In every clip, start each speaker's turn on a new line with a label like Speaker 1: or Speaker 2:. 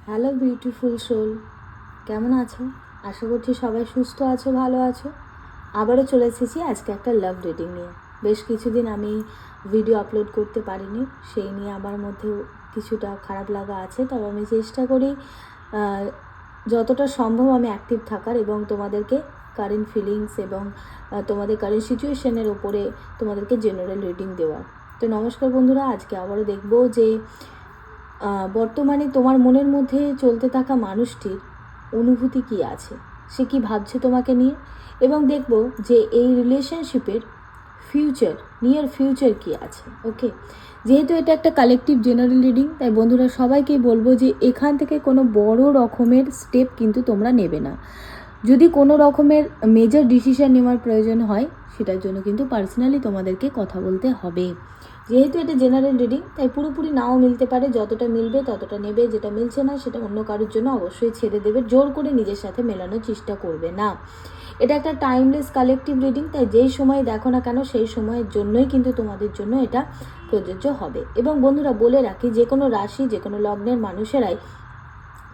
Speaker 1: Hello beautiful soul, কেমন আছো? আশা করছি সবাই সুস্থ আছো, ভালো আছো। আবারও চলে এসেছি আজকে একটা লাভ রিডিং নিয়ে। বেশ কিছুদিন আমি ভিডিও আপলোড করতে পারিনি, সেই নিয়ে আমার মধ্যেও কিছুটা খারাপ লাগা আছে। তবে আমি চেষ্টা করি যতটা সম্ভব আমি অ্যাক্টিভ থাকার এবং তোমাদেরকে কারেন্ট ফিলিংস এবং তোমাদের কারেন্ট সিচুয়েশনের ওপরে তোমাদেরকে জেনারেল রিডিং দেওয়ার। তো নমস্কার বন্ধুরা, আজকে আবারও দেখব যে বর্তমানে তোমার মনের মধ্যে চলতে থাকা মানুষটির অনুভূতি কী আছে, সে কি ভাবছে তোমাকে নিয়ে, এবং দেখব যে এই রিলেশনশিপের নিয়ার ফিউচার কী আছে। ওকে, যেহেতু এটা একটা কালেকটিভ জেনারেল রিডিং, তাই বন্ধুরা সবাইকেই বলবো যে এখান থেকে কোনো বড় রকমের স্টেপ কিন্তু তোমরা নেবে না। যদি কোনো রকমের মেজর ডিসিশন নেওয়ার প্রয়োজন হয়, সেটার জন্য কিন্তু পার্সোনালি তোমাদেরকে কথা বলতে হবে। যেহেতু এটা জেনারেল রিডিং, তাই পুরোপুরি নাও মিলতে পারে, যতটা মিলবে ততটা নেবে, যেটা মিলছে না সেটা অন্য কারোর জন্য অবশ্যই ছেড়ে দেবে। জোর করে নিজের সাথে মেলানোর চেষ্টা করবে না। এটা একটা টাইমলেস কালেকটিভ রিডিং, তাই যেই সময় দেখো না কেন সেই সময়ের জন্যই কিন্তু তোমাদের জন্য এটা প্রযোজ্য হবে। এবং বন্ধুরা বলে রাখি, যে কোনো রাশি, যে কোনো লগ্নের মানুষেরাই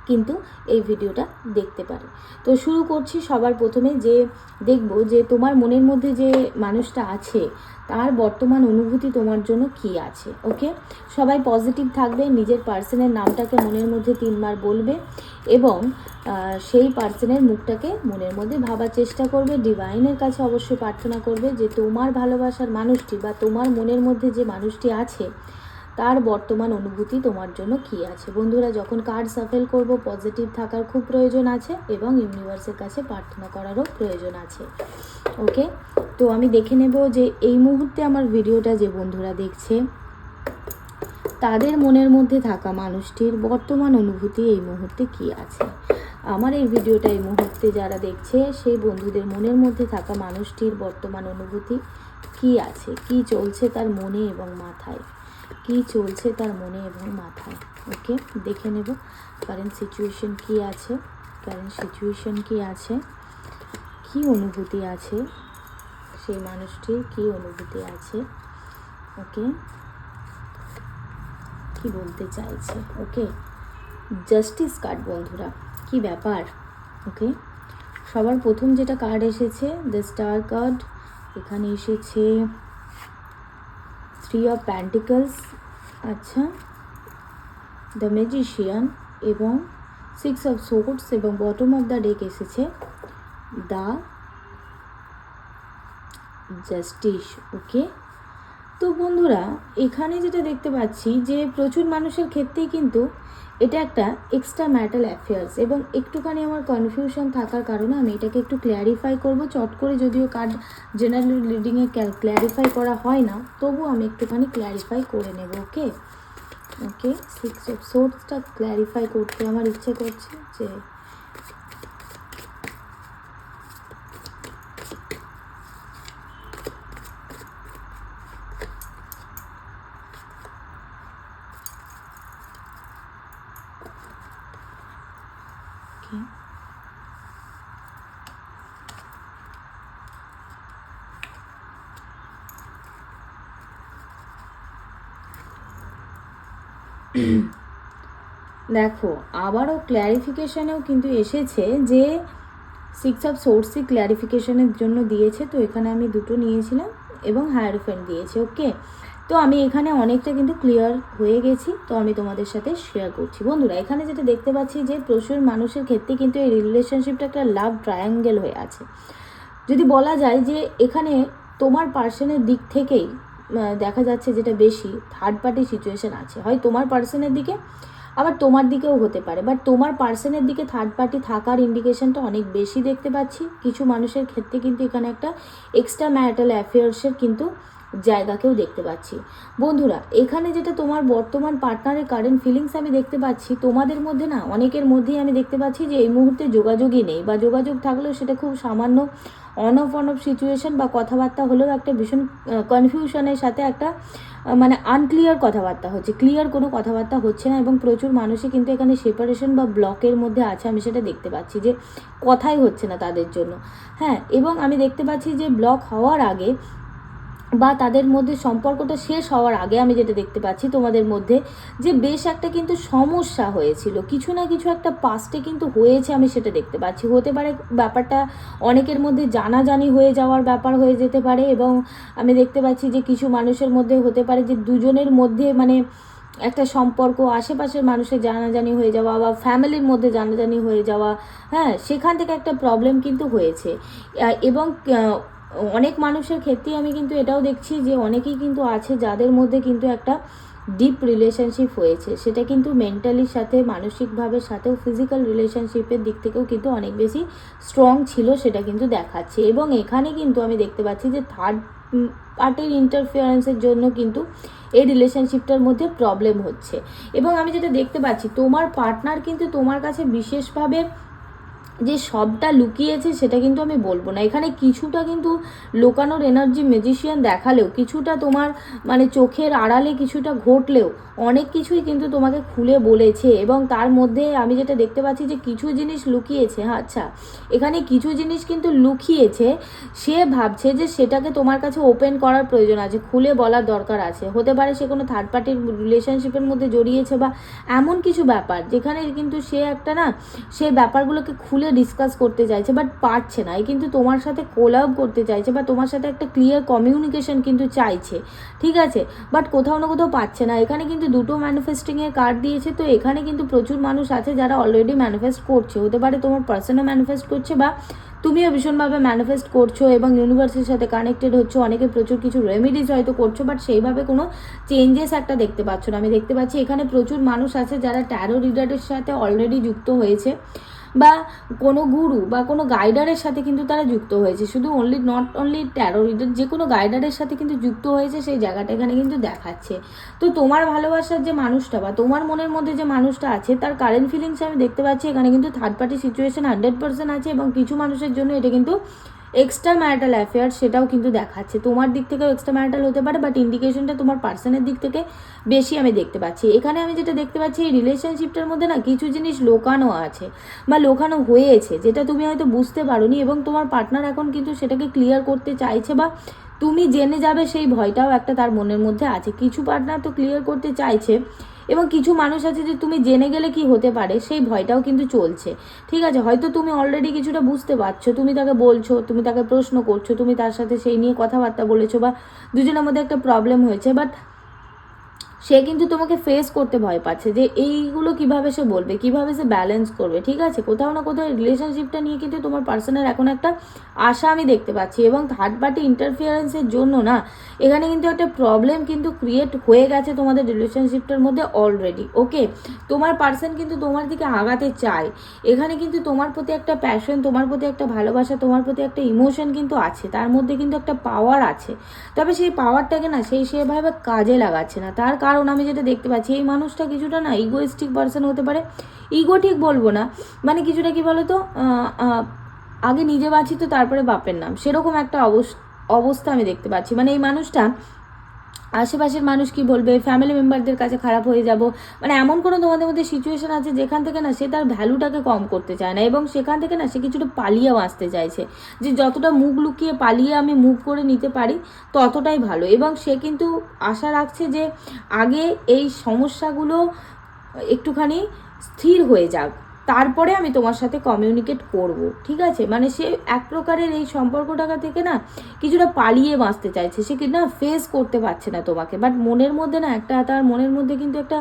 Speaker 1: কিন্তু এই ভিডিওটা দেখতে পারে। তো শুরু করছি সবার প্রথমে, যে দেখব যে তোমার মনের মধ্যে যে মানুষটা আছে তার বর্তমান অনুভূতি তোমার জন্য কি আছে। ওকে, সবাই পজিটিভ থাকবে, নিজের পার্সনের নামটাকে মনের মধ্যে 3 বার বলবে এবং সেই পার্সনের মুখটাকে মনের মধ্যে ভাবার চেষ্টা করবে। ডিভাইনের কাছে অবশ্যই প্রার্থনা করবে যে তোমার ভালোবাসার মানুষটি বা তোমার মনের মধ্যে যে মানুষটি আছে তার বর্তমান অনুভূতি তোমার জন্য কি আছে। বন্ধুরা, যখন কার্ড সাফেল করব, পজিটিভ থাকার খুব প্রয়োজন আছে এবং ইউনিভার্সের কাছে প্রার্থনা করারও প্রয়োজন আছে। ওকে, তো আমি দেখে নেব যে এই মুহূর্তে আমার ভিডিওটা যে বন্ধুরা দেখছে তাদের মনের মধ্যে থাকা মানুষটির বর্তমান অনুভূতি এই মুহূর্তে কি আছে। আমার এই ভিডিওটা এই মুহূর্তে যারা দেখছে সেই বন্ধুদের মনের মধ্যে থাকা মানুষটির বর্তমান অনুভূতি কি আছে, কি চলছে তার মনে এবং মাথায়, কি চলছে তার মনে এবং মাথায়। ওকে, দেখে নেব কারেন্ট সিচুয়েশন কি আছে, কি অনুভূতি আছে সেই মানুষটির, কি অনুভূতি আছে। ওকে, কি বলতে চাইছে। ওকে, জাস্টিস কার্ড বন্ধুরা, কি ব্যাপার। ওকে, সবার প্রথম যেটা কার্ড এসেছে দ্য স্টার কার্ড, এখানে এসেছে 3 অফ প্যান্টিকলস, আচ্ছা, দ্য ম্যাজিশিয়ান এবং 6 অফ সোর্ডস, এবং বটম অফ দ্য ডেক এসেছে দ্য জাস্টিস। ওকে, তো বন্ধুরা এখানে যেটা দেখতে পাচ্ছি যে প্রচুর মানুষের ক্ষেত্রেই কিন্তু এটা একটা এক্সট্রা ম্যারিটাল অ্যাফেয়ার্স, এবং একটুখানি আমার কনফিউশন থাকার কারণে আমি এটাকে একটু ক্ল্যারিফাই করব চট করে। যদিও কার্ড জেনারেল রিডিংয়ে ক্ল্যারিফাই করা হয় না, তবু আমি একটুখানি ক্ল্যারিফাই করে নেব। ওকে, 6 অফ সোর্ডসটা ক্ল্যারিফাই করতে আমার ইচ্ছে করছে যে দেখো আবারও ক্ল্যারিফিকেশানেও কিন্তু এসেছে যে 6 অফ সোর্সই ক্ল্যারিফিকেশনের জন্য দিয়েছে। তো এখানে আমি দুটো নিয়েছিলাম এবং হায়ারফেন্ট দিয়েছে। ওকে, তো আমি এখানে অনেকটা কিন্তু ক্লিয়ার হয়ে গেছি, তো আমি তোমাদের সাথে শেয়ার করছি। বন্ধুরা, এখানে যেটা দেখতে পাচ্ছি যে প্রচুর মানুষের ক্ষেত্রে কিন্তু এই রিলেশনশিপটা একটা লাভ ট্রায়াঙ্গেল হয়ে আছে। যদি বলা যায় যে এখানে তোমার পার্সনের দিক থেকেই দেখা যাচ্ছে যেটা বেশি থার্ড পার্টি সিচুয়েশন আছে, হয় তোমার পার্সনের দিকে আবার তোমার দিকেও হতে পারে, বাট তোমার পার্সনের দিকে থার্ড পার্টি থাকার ইন্ডিকেশনটা অনেক বেশি দেখতে পাচ্ছি। কিছু মানুষের ক্ষেত্রে কিন্তু এখানে একটা এক্সট্রা ম্যারিটাল অ্যাফেয়ার্সের কিন্তু জায়গাকেও দেখতে পাচ্ছি। বন্ধুরা, এখানে যেটা তোমার বর্তমান পার্টনারের কারেন্ট ফিলিংস আমি দেখতে পাচ্ছি, তোমাদের মধ্যে না অনেকের মধ্যেই আমি দেখতে পাচ্ছি যে এই মুহূর্তে যোগাযোগই নেই, বা যোগাযোগ থাকলেও সেটা খুব সামান্য অন অফ সিচুয়েশন বা কথাবার্তা হলেও একটা ভীষণ কনফিউশনের সাথে একটা মানে আনক্লিয়ার কথাবার্তা হচ্ছে, ক্লিয়ার কোনো কথাবার্তা হচ্ছে না, এবং প্রচুর মানুষই কিন্তু এখানে সেপারেশন বা ব্লকের মধ্যে আছে। আমি সেটা দেখতে পাচ্ছি যে কথাই হচ্ছে না তাদের জন্য। হ্যাঁ, এবং আমি দেখতে পাচ্ছি যে ব্লক হওয়ার আগে বা তাদের মধ্যে সম্পর্কটা শেষ হওয়ার আগে আমি যেটা দেখতে পাচ্ছি তোমাদের মধ্যে যে বেশ একটা কিন্তু সমস্যা হয়েছিল, কিছু না কিছু একটা পাস্টে কিন্তু হয়েছে, আমি সেটা দেখতে পাচ্ছি। হতে পারে ব্যাপারটা অনেকের মধ্যে জানাজানি হয়ে যাওয়ার ব্যাপার হয়ে যেতে পারে, এবং আমি দেখতে পাচ্ছি যে কিছু মানুষের মধ্যে হতে পারে যে দুজনের মধ্যে মানে একটা সম্পর্ক, আশেপাশের মানুষের জানাজানি হয়ে যাওয়া বা ফ্যামিলির মধ্যে জানাজানি হয়ে যাওয়া, হ্যাঁ, সেখান থেকে একটা প্রবলেম কিন্তু হয়েছে। এবং অনেক মানুষের ক্ষেত্রেই আমি কিন্তু এটাও দেখছি যে অনেকেই কিন্তু আছে যাদের মধ্যে কিন্তু একটা ডিপ রিলেশনশিপ হয়েছে, সেটা কিন্তু মেন্টালির সাথে, মানসিকভাবে সাথেও, ফিজিক্যাল রিলেশনশিপের দিক থেকেও কিন্তু অনেক বেশি স্ট্রং ছিল, সেটা কিন্তু দেখাচ্ছে। এবং এখানে কিন্তু আমি দেখতে পাচ্ছি যে থার্ড পার্টির ইন্টারফিয়ারেন্সের জন্য কিন্তু এই রিলেশনশিপটার মধ্যে প্রবলেম হচ্ছে। এবং আমি যেটা দেখতে পাচ্ছি তোমার পার্টনার কিন্তু তোমার কাছে বিশেষভাবে যে সবটা লুকিয়েছে সেটা কিন্তু আমি বলবো না, এখানে কিছুটা কিন্তু লোকানোর এনার্জি ম্যাজিশিয়ান দেখালেও, কিছুটা তোমার মানে চোখের আড়ালে কিছুটা ঘটলেও অনেক কিছুই কিন্তু তোমাকে খুলে বলেছে। এবং তার মধ্যে আমি যেটা দেখতে পাচ্ছি যে কিছু জিনিস লুকিয়েছে, আচ্ছা এখানে কিছু জিনিস কিন্তু লুকিয়েছে, সে ভাবছে যে সেটাকে তোমার কাছে ওপেন করার প্রয়োজন আছে, খুলে বলার দরকার আছে। হতে পারে সে কোনো থার্ড পার্টির রিলেশনশিপের মধ্যে জড়িয়েছে বা এমন কিছু ব্যাপার যেখানে কিন্তু সে একটা না সেই ব্যাপারগুলোকে খুলে ডিসকাস করতে চাইছে বাট পারছে না, এই কিন্তু তোমার সাথে কোলাব করতে চাইছে বা তোমার সাথে একটা ক্লিয়ার কমিউনিকেশন কিন্তু চাইছে, ঠিক আছে, বাট কোথাও না কোথাও পাচ্ছে না। এখানে কিন্তু দুটো ম্যানিফেস্টিংয়ের কার্ড দিয়েছে, তো এখানে কিন্তু প্রচুর মানুষ আছে যারা অলরেডি ম্যানিফেস্ট করছে, হতে পারে তোমার পার্সনও ম্যানিফেস্ট করছে বা তুমিও ভীষণভাবে ম্যানিফেস্ট করছো এবং ইউনিভার্সের সাথে কানেক্টেড হচ্ছে, অনেকে প্রচুর কিছু রেমেডিজ হয়তো করছো, বাট সেইভাবে কোনো চেঞ্জেস একটা দেখতে পাচ্ছ না। আমি দেখতে পাচ্ছি এখানে প্রচুর মানুষ আছে যারা ট্যারো রিডারের সাথে অলরেডি যুক্ত হয়েছে বা কোনো গুরু বা কোনো গাইডারের সাথে কিন্তু তারা যুক্ত হয়েছে, শুধু নট অনলি ট্যারো রিডার, যে কোনো গাইডারের সাথে কিন্তু যুক্ত হয়েছে, সেই জায়গাটা এখানে কিন্তু দেখাচ্ছে। তো তোমার ভালোবাসার যে মানুষটা বা তোমার মনের মধ্যে যে মানুষটা আছে তার কারেন্ট ফিলিংস আমি দেখতে পাচ্ছি এখানে কিন্তু থার্ড পার্টি সিচুয়েশন 100% আছে, এবং কিছু মানুষের জন্য এটা কিন্তু এক্সট্রা ম্যারিটাল অ্যাফেয়ার, সেটাও কিন্তু দেখাচ্ছে। তোমার দিক থেকেও এক্সট্রা ম্যারিটাল হতে পারে, বাট ইন্ডিকেশনটা তোমার পার্সনের দিক থেকে বেশি আমি দেখতে পাচ্ছি। এখানে আমি যেটা দেখতে পাচ্ছি এই রিলেশনশিপটার মধ্যে না কিছু জিনিস লোকানো আছে বা লোকানো হয়েছে, যেটা তুমি হয়তো বুঝতে পারোনি, এবং তোমার পার্টনার এখন কিন্তু সেটাকে ক্লিয়ার করতে চাইছে বা তুমি জেনে যাবে সেই ভয়টাও একটা তার মনের মধ্যে আছে। কিছু পার্টনার তো ক্লিয়ার করতে চাইছে, এবং কিছু মানুষ আছে যে তুমি জেনে গেলে কি হতে পারে সেই ভয়টাও কিন্তু চলছে, ঠিক আছে। হয়তো তুমি অলরেডি কিছুটা বুঝতে পারছো, তুমি তাকে বলছো, তুমি তাকে প্রশ্ন করছো, তুমি তার সাথে সেই নিয়ে কথাবার্তা বলেছো বা দুজনের মধ্যে একটা প্রবলেম হয়েছে, বাট সে কিন্তু তোমাকে ফেস করতে ভয় পাচ্ছে যে এইগুলো কিভাবে সে বলবে, কিভাবে সে ব্যালেন্স করবে, ঠিক আছে। কোথাও না কোথাও রিলেশনশিপটা নিয়ে কিন্তু তোমার পার্সনের এখন একটা আশা আমি দেখতে পাচ্ছি, এবং থার্ড পার্টি ইন্টারফিয়ারেন্সের জন্য না এখানে কিন্তু একটা প্রবলেম কিন্তু ক্রিয়েট হয়ে গেছে তোমাদের রিলেশনশিপটার মধ্যে অলরেডি। ওকে, তোমার পার্সন কিন্তু তোমার দিকে আগাতে চায়, এখানে কিন্তু তোমার প্রতি একটা প্যাশন, তোমার প্রতি একটা ভালোবাসা, তোমার প্রতি একটা ইমোশন কিন্তু আছে, তার মধ্যে কিন্তু একটা পাওয়ার আছে, তবে সেই পাওয়ারটাকে না সেভাবে কাজে লাগাচ্ছে না। তার কারণ আমি যেটা দেখতে পাচ্ছি এই মানুষটা কিছুটা না ইগোইস্টিক পার্সন হতে পারে, ইগো ঠিক বলবো না, মানে কিছুটা কি বলতো আগে নিজে বাঁচি তো তারপরে বাপের নাম, সেরকম একটা অবস্থা আমি দেখতে পাচ্ছি। মানে এই মানুষটা আশেপাশের মানুষ কি বলবে, ফ্যামিলি মেম্বারদের কাছে খারাপ হয়ে যাব, মানে এমন কোনো তোমাদের মধ্যে সিচুয়েশন আছে যেখান থেকে না সে তার ভ্যালুটাকে কম করতে চায় না, এবং সেখান থেকে না সে কিছুটা পালিয়েও আসতে চাইছে, যে যতটা মুখ লুকিয়ে পালিয়ে আমি মুভ করে নিতে পারি ততটাই ভালো। এবং সে কিন্তু আশা রাখছে যে আগে এই সমস্যাগুলো একটুখানি স্থির হয়ে যাক, তারপরে আমি তোমার সাথে কমিউনিকেট করব, ঠিক আছে। মানে সে এক প্রকারের এই সম্পর্কটা থেকে না কিছুটা পালিয়ে বাঁচতে চাইছে, সে কি না ফেস করতে পারছে না তোমাকে, বাট মনের মধ্যে না একটা, তার মনের মধ্যে কিন্তু একটা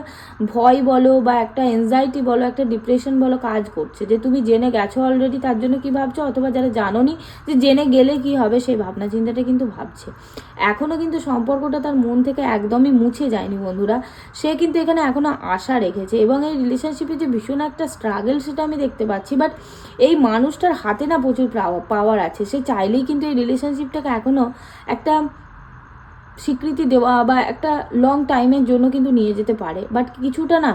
Speaker 1: ভয় বলো বা একটা এনজাইটি বলো, একটা ডিপ্রেশন বলো কাজ করছে, যে তুমি জেনে গেছো অলরেডি তার জন্য কি ভাবছো, অথবা যারা জানোনি যে জেনে গেলে কি হবে সেই ভাবনা চিন্তাটা কিন্তু ভাবছে। এখনও কিন্তু সম্পর্কটা তার মন থেকে একদমই মুছে যায়নি বন্ধুরা, সে কিন্তু এখানে এখনও আশা রেখেছে, এবং এই রিলেশনশিপে যে ভীষণ একটা স্ট্রাগল সেটা আমি দেখতে পাচ্ছি, বাট এই মানুষটার হাতে না প্রচুর পাওয়ার আছে, সে চাইলেই কিন্তু এই রিলেশনশিপটাকে এখনও একটা স্বীকৃতি দেওয়া বা একটা লং টাইমের জন্য কিন্তু নিয়ে যেতে পারে, বাট কিছুটা না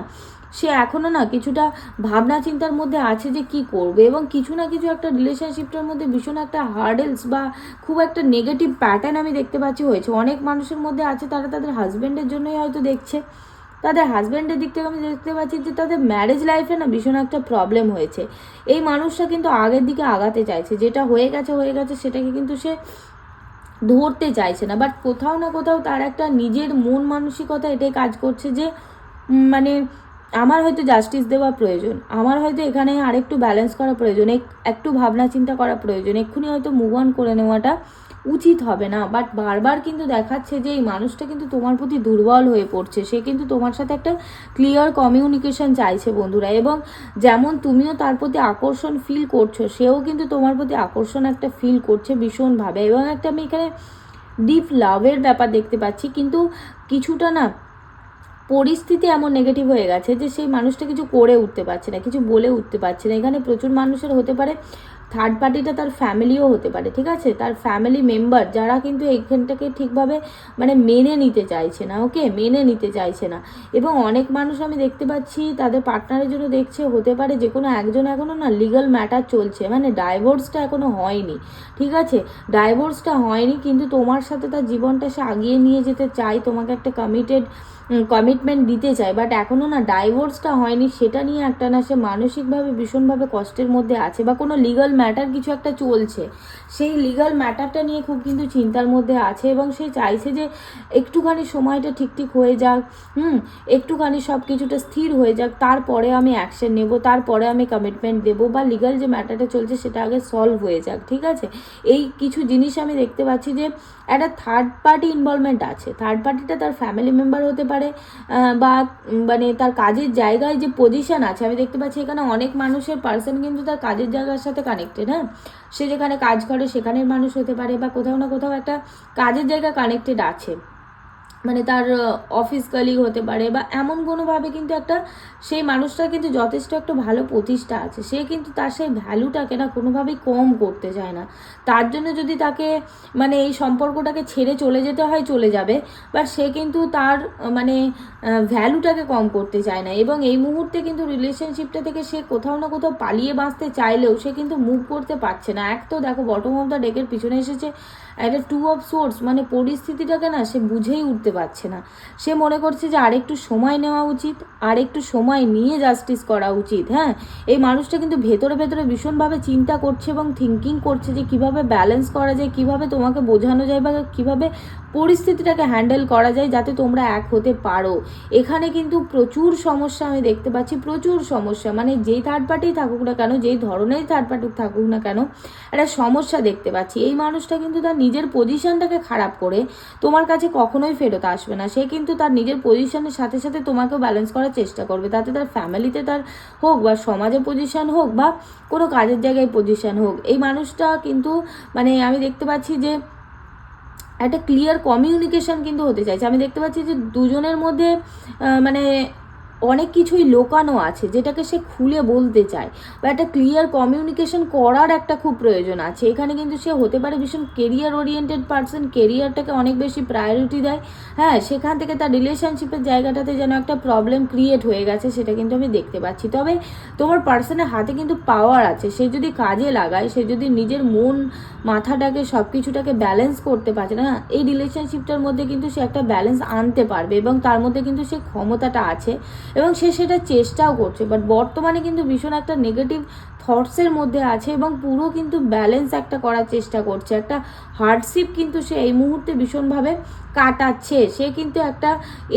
Speaker 1: সে এখনও না কিছুটা ভাবনা চিন্তার মধ্যে আছে যে কি করবে, এবং কিছু না কিছু একটা রিলেশনশিপটার মধ্যে ভীষণ একটা হার্ডেলস বা খুব একটা নেগেটিভ প্যাটার্ন আমি দেখতে পাচ্ছি হয়েছে। অনেক মানুষের মধ্যে আছে তারা তাদের হাজব্যান্ডের জন্যই হয়তো দেখছে, তাদের হাজব্যান্ডের দিক থেকে আমি দেখতে পাচ্ছি যে তাদের ম্যারেজ লাইফে না ভীষণ একটা প্রবলেম হয়েছে। এই মানুষটা কিন্তু আগের দিকে আগাতে চাইছে, যেটা হয়ে গেছে সেটাকে কিন্তু সে ধরতে চাইছে না, বাট কোথাও না কোথাও তার একটা নিজের মন মানসিকতা এটাই কাজ করছে যে মানে আমার হয়তো জাস্টিস দেওয়া প্রয়োজন, আমার হয়তো এখানে আরেকটু ব্যালেন্স করা প্রয়োজন, একটু ভাবনা চিন্তা করা প্রয়োজন, এক্ষুনি হয়তো মুভ অন করে নেওয়াটা উচিত হবে না। বাট বারবার কিন্তু দেখাচ্ছে যে এই মানুষটা কিন্তু তোমার প্রতি দুর্বল হয়ে পড়ছে, সে কিন্তু তোমার সাথে একটা ক্লিয়ার কমিউনিকেশন চাইছে বন্ধুরা, এবং যেমন তুমিও তার প্রতি আকর্ষণ ফিল করছো, সেও কিন্তু তোমার প্রতি আকর্ষণ একটা ফিল করছে ভীষণভাবে, এবং একটা আমি এখানে ডিপ লাভের ব্যাপার দেখতে পাচ্ছি। কিন্তু কিছুটা না পরিস্থিতি এমন নেগেটিভ হয়ে গেছে যে সেই মানুষটা কিছু করে উঠতে পারছে না, কিছু বলে উঠতে পারছে না। এখানে প্রচুর মানুষের হতে পারে থার্ড পার্টিটা তার ফ্যামিলিও হতে পারে, ঠিক আছে, তার ফ্যামিলি মেম্বার যারা কিন্তু এইখানটাকে ঠিকভাবে মানে মেনে নিতে চাইছে না, ওকে, মেনে নিতে চাইছে না। এবং অনেক মানুষ আমি দেখতে পাচ্ছি তাদের পার্টনারের জন্য দেখছে হতে পারে যে কোনো একজন এখনও না লিগাল ম্যাটার চলছে, মানে ডাইভোর্সটা এখনও হয়নি, ঠিক আছে, ডাইভোর্সটা হয়নি, কিন্তু তোমার সাথে তার জীবনটা সে আগিয়ে নিয়ে যেতে চায়, তোমাকে একটা কমিটমেন্ট দিতে চায়, বাট এখনও না ডাইভোর্সটা হয়নি, সেটা নিয়ে একটা না সে মানসিকভাবে ভীষণভাবে কষ্টের মধ্যে আছে, বা কোনো লিগাল ম্যাটার কিছু একটা চলছে, সেই লিগাল ম্যাটারটা নিয়ে খুব কিন্তু চিন্তার মধ্যে আছে, এবং সে চাইছে যে একটুখানি সময়টা ঠিক হয়ে যাক, একটুখানি সব কিছুটা স্থির হয়ে যাক, তারপরে আমি অ্যাকশন নেব, তারপরে আমি কমিটমেন্ট দেবো, বা লিগাল যে ম্যাটারটা চলছে সেটা আগে সলভ হয়ে যাক, ঠিক আছে। এই কিছু জিনিস আমি দেখতে পাচ্ছি যে একটা থার্ড পার্টি ইনভলভমেন্ট আছে, থার্ড পার্টিটা তার ফ্যামিলি মেম্বার হতে পারে, বা মানে তার কাজের জায়গায় যে পজিশন আছে, আমি দেখতে পাচ্ছি এখানে অনেক মানুষের পার্সন কিন্তু তার কাজের জায়গার সাথে কানেক্টেড, হ্যাঁ, সে যেখানে কাজ করে সেখানের মানুষ হতে পারে, বা কোথাও না কোথাও একটা কাজের জায়গা কানেক্টেড আছে, মানে তার অফিস কলিগ হতে পারে, বা এমন কোনোভাবে কিন্তু একটা সেই মানুষটার কিন্তু যথেষ্ট একটা ভালো প্রতিষ্ঠা আছে, সে কিন্তু তার সেই ভ্যালুটাকে না কোনোভাবেই কম করতে চায় না, তার জন্য যদি তাকে মানে এই সম্পর্কটাকে ছেড়ে চলে যেতে হয় চলে যাবে, বাট সে কিন্তু তার মানে ভ্যালুটাকে কম করতে চায় না। এবং এই মুহূর্তে কিন্তু রিলেশনশিপটা থেকে সে কোথাও না কোথাও পালিয়ে বাঁচতে চাইলেও সে কিন্তু মুভ করতে পারছে না। এক তো দেখো বটম অফ দ্য ডেকের পিছনে এসেছে একটা 2 অফ সোর্স, মানে পরিস্থিতিটাকে না সে বুঝেই উঠতে পারছে না, সে মনে করছে যে আরেকটু সময় নেওয়া উচিত, আরেকটু সময় নিয়ে জাস্টিস করা উচিত। হ্যাঁ, এই মানুষটা কিন্তু ভেতরে ভেতরে ভীষণভাবে চিন্তা করছে এবং থিঙ্কিং করছে যে কিভাবে ব্যালেন্স করা যায়, কিভাবে তোমাকে বোঝানো যায়, বা কিভাবে পরিস্থিতিটাকে হ্যান্ডেল করা যায় যাতে তোমরা এক হতে পারো। এখানে কিন্তু প্রচুর সমস্যা আমি দেখতে পাচ্ছি, প্রচুর সমস্যা, মানে যেই থার্ড পার্টি থাকুক না কেন, যেই ধরনের থার্ড পার্টি থাকুক না কেন, একটা সমস্যা দেখতে পাচ্ছি। এই মানুষটা কিন্তু তার নিজের পজিশনটাকে খারাপ করে তোমার কাছে কখনোই ফেরত আসবে না, সে কিন্তু তার নিজের পজিশনের সাথে সাথে তোমাকেও ব্যালেন্স করার চেষ্টা করবে, তাতে তার ফ্যামিলিতে তার হোক, বা সমাজে পজিশন হোক, বা কোনো কাজের জায়গায় পজিশন হোক, এই মানুষটা কিন্তু মানে আমি দেখতে পাচ্ছি যে একটা ক্লিয়ার কমিউনিকেশন কিন্তু হতে চাইছে। আমি দেখতে পাচ্ছি যে দুজনের মধ্যে মানে অনেক কিছুই লোকানো আছে যেটাকে সে খুলে বলতে চায়, বা একটা ক্লিয়ার কমিউনিকেশন করার একটা খুব প্রয়োজন আছে। এখানে কিন্তু সে হতে পারে ভীষণ কেরিয়ার ওরিয়েন্টেড পার্সন, কেরিয়ারটাকে অনেক বেশি প্রায়োরিটি দেয়, হ্যাঁ, সেখান থেকে তার রিলেশনশিপের জায়গাটাতে যেন একটা প্রবলেম ক্রিয়েট হয়ে গেছে, সেটা কিন্তু আমি দেখতে পাচ্ছি। তবে তোমার পার্সনের হাতে কিন্তু পাওয়ার আছে, সে যদি কাজে লাগায়, সে যদি নিজের মন মাথাটাকে সব কিছুটাকে ব্যালেন্স করতে পারছে না, এই রিলেশনশিপটার মধ্যে কিন্তু সে একটা ব্যালেন্স আনতে পারবে, এবং তার মধ্যে কিন্তু সে ক্ষমতাটা আছে, এবং সে সেটা চেষ্টাও করছে। বাট বর্তমানে কিন্তু ভীষণ একটা নেগেটিভ থটসের মধ্যে আছে, এবং পুরো কিন্তু ব্যালেন্স একটা করার চেষ্টা করছে, একটা হার্ডশিপ কিন্তু সে এই মুহূর্তে ভীষণভাবে কাটাচ্ছে। সে কিন্তু একটা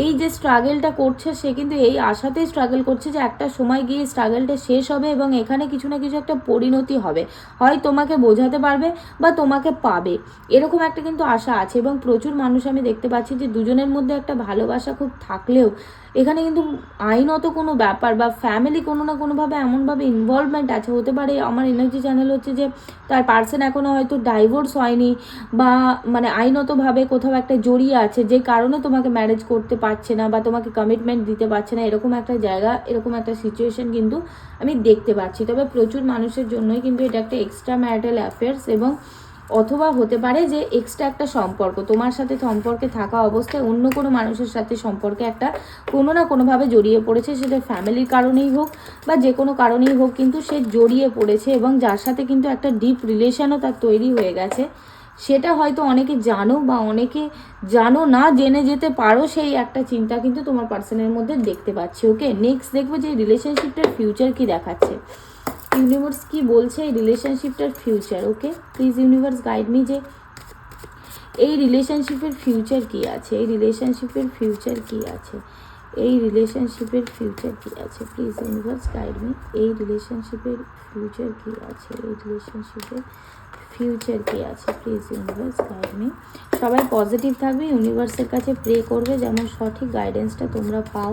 Speaker 1: এই যে স্ট্রাগলটা করছে, সে কিন্তু এই আশাতেই স্ট্রাগল করছে যে একটা সময় গিয়ে স্ট্রাগলটা শেষ হবে, এবং এখানে কিছু না কিছু একটা পরিণতি হবে, হয় তোমাকে বোঝাতে পারবে বা তোমাকে পাবে, এরকম একটা কিন্তু আশা আছে। এবং প্রচুর মানুষ আমি দেখতে পাচ্ছি যে দুজনের মধ্যে একটা ভালোবাসা খুব থাকলেও এখানে কিন্তু আইনত কোনো ব্যাপার বা ফ্যামিলি কোনো না কোনোভাবে এমনভাবে ইনভলভমেন্ট আছে, হতে পারে আমার এনার্জি চ্যানেল হচ্ছে যে তার পার্সন এখনও হয়তো ডাইভোর্স হয়নি, বা মানে আইনতভাবে কোথাও একটা জড়িয়ে আছে, যে কারণে তোমাকে ম্যারেজ করতে পারছে না বা তোমাকে কমিটমেন্ট দিতে পারছে না, এরকম একটা জায়গা, এরকম একটা সিচুয়েশন কিন্তু আমি দেখতে পাচ্ছি। তবে প্রচুর মানুষের জন্যই কিন্তু এটা একটা এক্সট্রা ম্যারিটাল অ্যাফেয়ার্স, এবং অথবা হতে পারে যে এক্সট্রা একটা সম্পর্ক, তোমার সাথে সম্পর্কে থাকা অবস্থায় অন্য কোনো মানুষের সাথে সম্পর্কে একটা কোনো না কোনোভাবে জড়িয়ে পড়েছে, সেটা ফ্যামিলির কারণেই হোক বা যে কোনো কারণেই হোক, কিন্তু সে জড়িয়ে পড়েছে, এবং যার সাথে কিন্তু একটা ডিপ রিলেশনও তার তৈরি হয়ে গেছে। সেটা হয়তো অনেকে জানো বা অনেকে জানো না, জেনে যেতে পারো, সেই একটা চিন্তা কিন্তু তোমার পার্সনের মধ্যে দেখতে পাচ্ছি। ওকে, নেক্সট দেখবো যে রিলেশনশিপটার ফিউচার কি দেখাচ্ছে, ইউনিভার্স কি বলছে এই রিলেশনশিপটার future. Okay, please universe guide me যে এই রিলেশনশিপের ফিউচার কী আছে, এই রিলেশনশিপের ফিউচার কী আছে, এই রিলেশনশিপের ফিউচার কী আছে, প্লিজ ইউনিভার্স গাইড মি। এই রিলেশনশিপের ফিউচার কী আছে, এই রিলেশনশিপের ফিউচার কী আছে, প্লিজ ইউনিভার্স গাইড মি। সবাই পজিটিভ থাকবে, ইউনিভার্সের কাছে প্রে করবে যেমন সঠিক গাইডেন্সটা তোমরা পাও।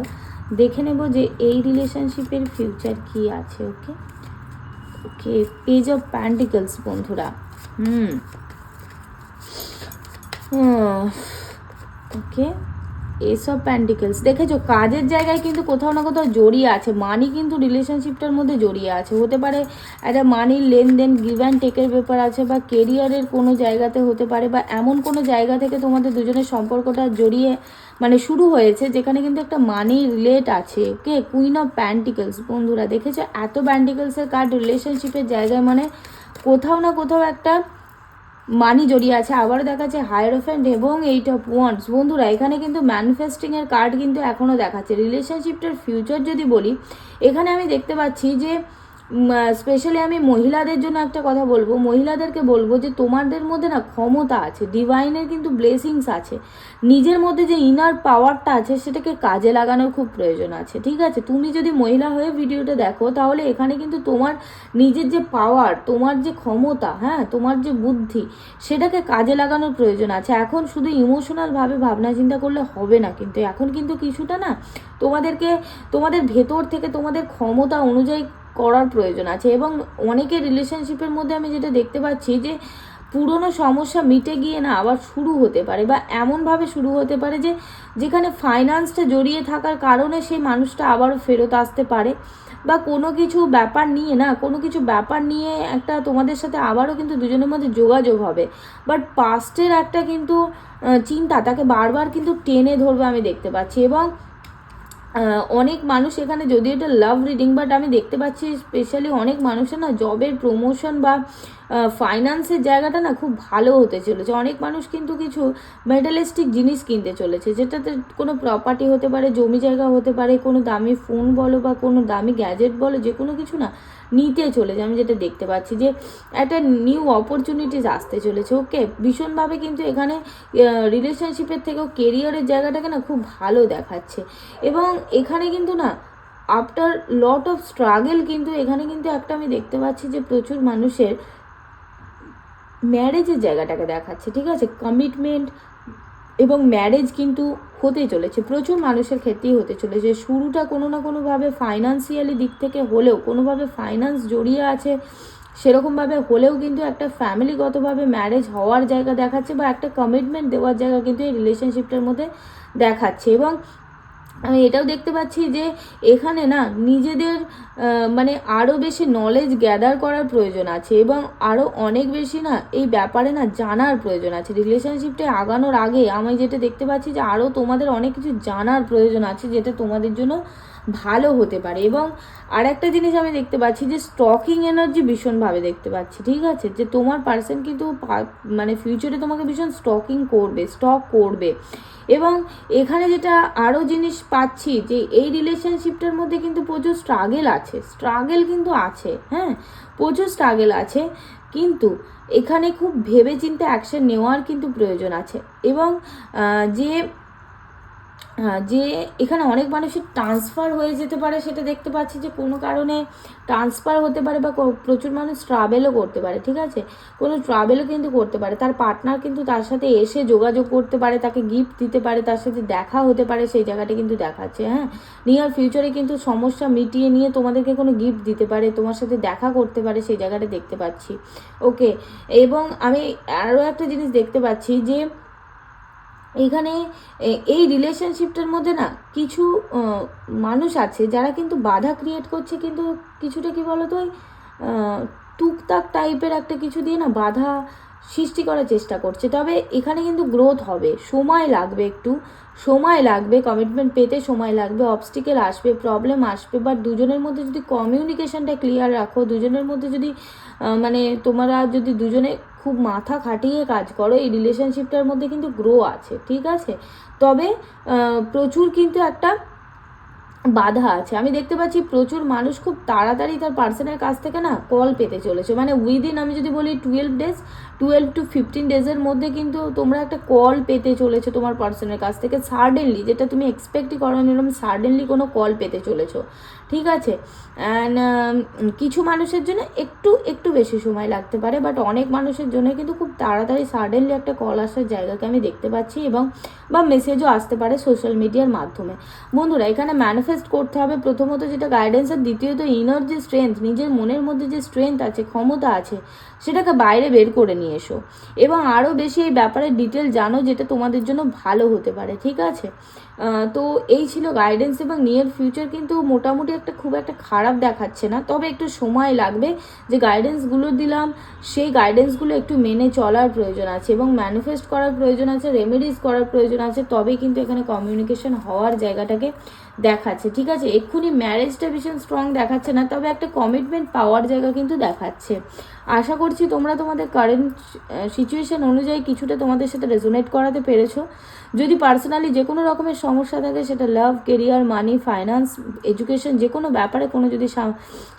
Speaker 1: দেখে নেব যে এই রিলেশনশিপের ফিউচার কী আছে। ওকে ওকে, পেজ অফ প্যান্টিকলস বন্ধুরা। ওকে, এস অফ প্যান্টিকলস। দেখেছো কাজের জায়গায় কিন্তু কোথাও না কোথাও জড়িয়ে আছে, মানি কিন্তু রিলেশনশিপটার মধ্যে জড়িয়ে আছে। হতে পারে একটা মানির লেনদেন, গিভ অ্যান্ড টেকের ব্যাপার আছে, বা কেরিয়ারের কোনো জায়গাতে হতে পারে, বা এমন কোনো জায়গা থেকে তোমাদের দুজনের সম্পর্কটা জড়িয়ে মানে শুরু হয়েছে যেখানে কিন্তু একটা মানি রিলেট আছে। ওকে, কুইন অফ প্যান্টিকলস বন্ধুরা। দেখেছো এত প্যান্টিকলসের কার্ড রিলেশনশিপের জায়গায়, মানে কোথাও না কোথাও একটা মানি জড়িয়ে আছে। আবারও দেখাচ্ছে হায়ারোফ্যান্ট এবং 8 অফ ওয়ান্ডস বন্ধুরা। এখানে কিন্তু ম্যানিফেস্টিংয়ের কার্ড কিন্তু এখনও দেখাচ্ছে। রিলেশনশিপটার ফিউচার যদি বলি, এখানে আমি দেখতে পাচ্ছি যে স্পেশালি আমি মহিলাদের জন্য একটা কথা বলবো, মহিলাদেরকে বলবো যে তোমাদের মধ্যে না ক্ষমতা আছে, ডিভাইনের কিন্তু ব্লেসিংস আছে। নিজের মধ্যে যে ইনার পাওয়ারটা আছে সেটাকে কাজে লাগানোর খুব প্রয়োজন আছে। ঠিক আছে, তুমি যদি মহিলা হয়ে ভিডিওটা দেখো তাহলে এখানে কিন্তু তোমার নিজের যে পাওয়ার, তোমার যে ক্ষমতা, হ্যাঁ, তোমার যে বুদ্ধি, সেটাকে কাজে লাগানোর প্রয়োজন আছে। এখন শুধু ইমোশনালভাবে ভাবনা চিন্তা করলে হবে না, কিন্তু এখন কিন্তু কিছুটা না তোমাদেরকে তোমাদের ভেতর থেকে তোমাদের ক্ষমতা অনুযায়ী করার প্রয়োজন আছে। এবং অনেকের রিলেশনশিপের মধ্যে আমি যেটা দেখতে পাচ্ছি যে পুরনো সমস্যা মিটে গিয়ে না আবার শুরু হতে পারে, বা এমনভাবে শুরু হতে পারে যে যেখানে ফাইন্যান্সটা জড়িয়ে থাকার কারণে সেই মানুষটা আবারও ফেরত আসতে পারে, বা কোনো কিছু ব্যাপার নিয়ে না, কোনো কিছু ব্যাপার নিয়ে একটা তোমাদের সাথে আবারও কিন্তু দুজনের মধ্যে যোগাযোগ হবে। বাট পাস্টের একটা কিন্তু চিন্তা তাকে বারবার কিন্তু টেনে ধরবে আমি দেখতে পাচ্ছি। এবং অনেক মানুষ এখানে, যদিও এটা লাভ রিডিং, বাট আমি দেখতে পাচ্ছি স্পেশালি অনেক মানুষের না জবের প্রমোশন বা ফাইন্যান্সের জায়গাটা না খুব ভালো হতে চলেছে। অনেক মানুষ কিন্তু কিছু মেটালিস্টিক জিনিস কিনতে চলেছে, যেটাতে কোনো প্রপার্টি হতে পারে, জমি জায়গা হতে পারে, কোনো দামি ফোন বলো বা কোনো দামি গ্যাজেট বলো, যে কোনো কিছু না নিতে চলেছে। আমি যেটা দেখতে পাচ্ছি যে একটা নিউ অপরচুনিটিস আসতে চলেছে। ওকে, ভীষণভাবে কিন্তু এখানে রিলেশনশিপের থেকেও কেরিয়ারের জায়গাটাকে না খুব ভালো দেখাচ্ছে। এবং এখানে কিন্তু না আফটার লট অফ স্ট্রাগল কিন্তু এখানে কিন্তু একটা আমি দেখতে পাচ্ছি যে প্রচুর মানুষের ম্যারেজের জায়গাটাকে দেখাচ্ছে। ঠিক আছে, কমিটমেন্ট এবং ম্যারেজ কিন্তু হতে চলেছে, প্রচুর মানুষের ক্ষেত্রেই হতে চলেছে। শুরুটা কোনো না কোনোভাবে ফাইন্যান্সিয়ালি দিক থেকে হলেও, কোনোভাবে ফাইন্যান্স জড়িয়ে আছে সেরকমভাবে হলেও কিন্তু একটা ফ্যামিলিগতভাবে ম্যারেজ হওয়ার জায়গা দেখাচ্ছে, বা একটা কমিটমেন্ট দেওয়ার জায়গা কিন্তু এই রিলেশনশিপটার মধ্যে দেখাচ্ছে। এবং আমি এটাও দেখতে পাচ্ছি যে এখানে না নিজেদের মানে আরও বেশি নলেজ গ্যাদার করার প্রয়োজন আছে, এবং আরও অনেক বেশি না এই ব্যাপারে না জানার প্রয়োজন আছে। রিলেশনশিপটা আগানোর আগে আমি যেটা দেখতে পাচ্ছি যে আরও তোমাদের অনেক কিছু জানার প্রয়োজন আছে, যেটা তোমাদের জন্য ভালো হতে পারে। এবং আর একটা জিনিস আমি দেখতে পাচ্ছি যে স্টকিং এনার্জি ভীষণভাবে দেখতে পাচ্ছি। ঠিক আছে, যে তোমার পার্সন কিন্তু মানে ফিউচারে তোমাকে ভীষণ স্টক করবে। এবং এখানে যেটা আরও জিনিস পাচ্ছি যে এই রিলেশনশিপটার মধ্যে কিন্তু প্রচুর স্ট্রাগেল কিন্তু আছে, হ্যাঁ, প্রচুর স্ট্রাগেল আছে, কিন্তু এখানে খুব ভেবেচিন্তে অ্যাকশন নেওয়ার কিন্তু প্রয়োজন আছে। এবং যে এখানে অনেক মানুষের ট্রান্সফার হয়ে যেতে পারে, সেটা দেখতে পাচ্ছি যে কোনো কারণে ট্রান্সফার হতে পারে, বা প্রচুর মানুষ ট্রাভেলও করতে পারে। ঠিক আছে, কোনো ট্রাভেলও কিন্তু করতে পারে, তার পার্টনার কিন্তু তার সাথে এসে যোগাযোগ করতে পারে, তাকে গিফট দিতে পারে, তার সাথে দেখা হতে পারে, সেই জায়গাটা কিন্তু দেখাচ্ছে। হ্যাঁ, নিয়ার ফিউচারে কিন্তু সমস্যা মিটিয়ে নিয়ে তোমাদেরকে কোনো গিফট দিতে পারে, তোমার সাথে দেখা করতে পারে, সেই জায়গাটা দেখতে পাচ্ছি। ওকে, এবং আমি আরও একটা জিনিস দেখতে পাচ্ছি যে এখানে এই রিলেশনশিপটার মধ্যে না কিছু মানুষ আছে যারা কিন্তু বাধা ক্রিয়েট করছে, কিন্তু কিছুটা কি বলতো ওই টুকটাক টাইপের একটা কিছু দিয়ে না বাধা সৃষ্টি করার চেষ্টা করছে। তবে এখানে কিন্তু গ্রোথ হবে, সময় লাগবে, একটু সময় লাগবে, কমিটমেন্ট পেতে সময় লাগবে, অবস্টিকেল আসবে, প্রবলেম আসবে, বাট দুজনের মধ্যে যদি কমিউনিকেশনটা ক্লিয়ার রাখো, দুজনের মধ্যে যদি মানে তোমরা যদি দুজনে খুব মাথা খাটিয়ে কাজ করো, এই রিলেশনশিপটার মধ্যে কিন্তু গ্রো আছে। ঠিক আছে, তবে প্রচুর কিন্তু একটা বাধা আছে। আমি দেখতে পাচ্ছি প্রচুর মানুষ খুব তাড়াতাড়ি তার পার্সনের কাছ থেকে না কল পেতে চলেছে, মানে উইদিন আমি যদি বলি 12 to 15 ডেজের মধ্যে কিন্তু তোমরা একটা কল পেতে চলেছো তোমার পার্সনের কাছ থেকে, সাডেনলি, যেটা তুমি এক্সপেক্টই করো এরকম সাডেনলি কোনো কল পেতে চলেছো, ঠিক আছে। অ্যান্ড কিছু মানুষের জন্য একটু বেশি সময় লাগতে পারে, বাট অনেক মানুষের জন্য কিন্তু খুব তাড়াতাড়ি সাডেনলি একটা কল আসার জায়গাকে আমি দেখতে পাচ্ছি, এবং বা মেসেজও আসতে পারে সোশ্যাল মিডিয়ার মাধ্যমে। বন্ধুরা, এখানে ম্যানিফেস্ট করতে হবে প্রথমত যেটা গাইডেন্স, আর দ্বিতীয়ত ইনার যে স্ট্রেংথ, নিজের মনের মধ্যে যে স্ট্রেংথ আছে, ক্ষমতা আছে, সেটাকে বাইরে বের করে নিয়ে এসো, এবং আরও বেশি এই ব্যাপারে ডিটেল জানো, যেটা তোমাদের জন্য ভালো হতে পারে, ঠিক আছে। তো এই ছিল গাইডেন্স, এবং নিয়ার ফিউচার কিন্তু মোটামুটি খুব একটা খারাপ দেখাচ্ছে না, তবে একটু সময় লাগবে। যে গাইডেন্সগুলো দিলাম সেই গাইডেন্সগুলো একটু মেনে চলার প্রয়োজন আছে, এবং ম্যানিফেস্ট করার প্রয়োজন আছে, রেমেডিস করার প্রয়োজন আছে, তবেই কিন্তু এখানে কমিউনিকেশন হওয়ার জায়গাটাকে দেখাচ্ছে, ঠিক আছে। এক্ষুনি ম্যারেজটা ভীষণ স্ট্রং দেখাচ্ছে না, তবে একটা কমিটমেন্ট পাওয়ার জায়গা কিন্তু দেখাচ্ছে। আশা করছি তোমরা তোমাদের কারেন্ট সিচুয়েশন অনুযায়ী কিছুটা তোমাদের সাথে রেজোনেট করাতে পেরেছো। যদি পার্সোনালি যে কোনো রকমের সমস্যা থাকে, সেটা লাভ, কেরিয়ার, মানি, ফাইন্যান্স, এডুকেশন, যে কোনো ব্যাপারে কোনো যদি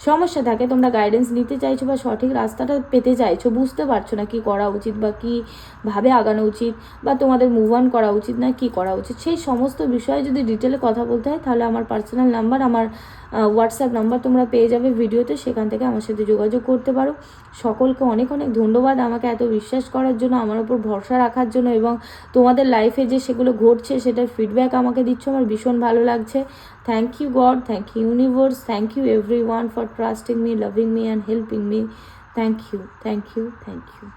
Speaker 1: সমস্যা থাকে, তোমরা গাইডেন্স নিতে চাইছো বা সঠিক রাস্তাটা পেতে চাইছো, বুঝতে পারছো না কী করা উচিত বা কীভাবে আগানো উচিত, বা তোমাদের মুভ অন করা উচিত না কী করা উচিত, সেই সমস্ত বিষয়ে যদি ডিটেলে কথা বলতে হয়, তাহলে আমার পার্সোনাল নাম্বার, আমার হোয়াটসঅ্যাপ নাম্বার তোমরা পেয়ে যাবে ভিডিওতে, সেখান থেকে আমার সাথে যোগাযোগ করতে পারো। সকলকে অনেক অনেক ধন্যবাদ আমাকে এত বিশ্বাস করার জন্য, আমার উপর ভরসা রাখার জন্য, এবং তোমাদের লাইফে যে সেগুলো ঘটছে সেটার ফিডব্যাক আমাকে দিচ্ছ, আমার ভীষণ ভালো লাগছে। Thank you God, thank you universe, thank you everyone for trusting me, loving me and helping me. Thank you, thank you, thank you.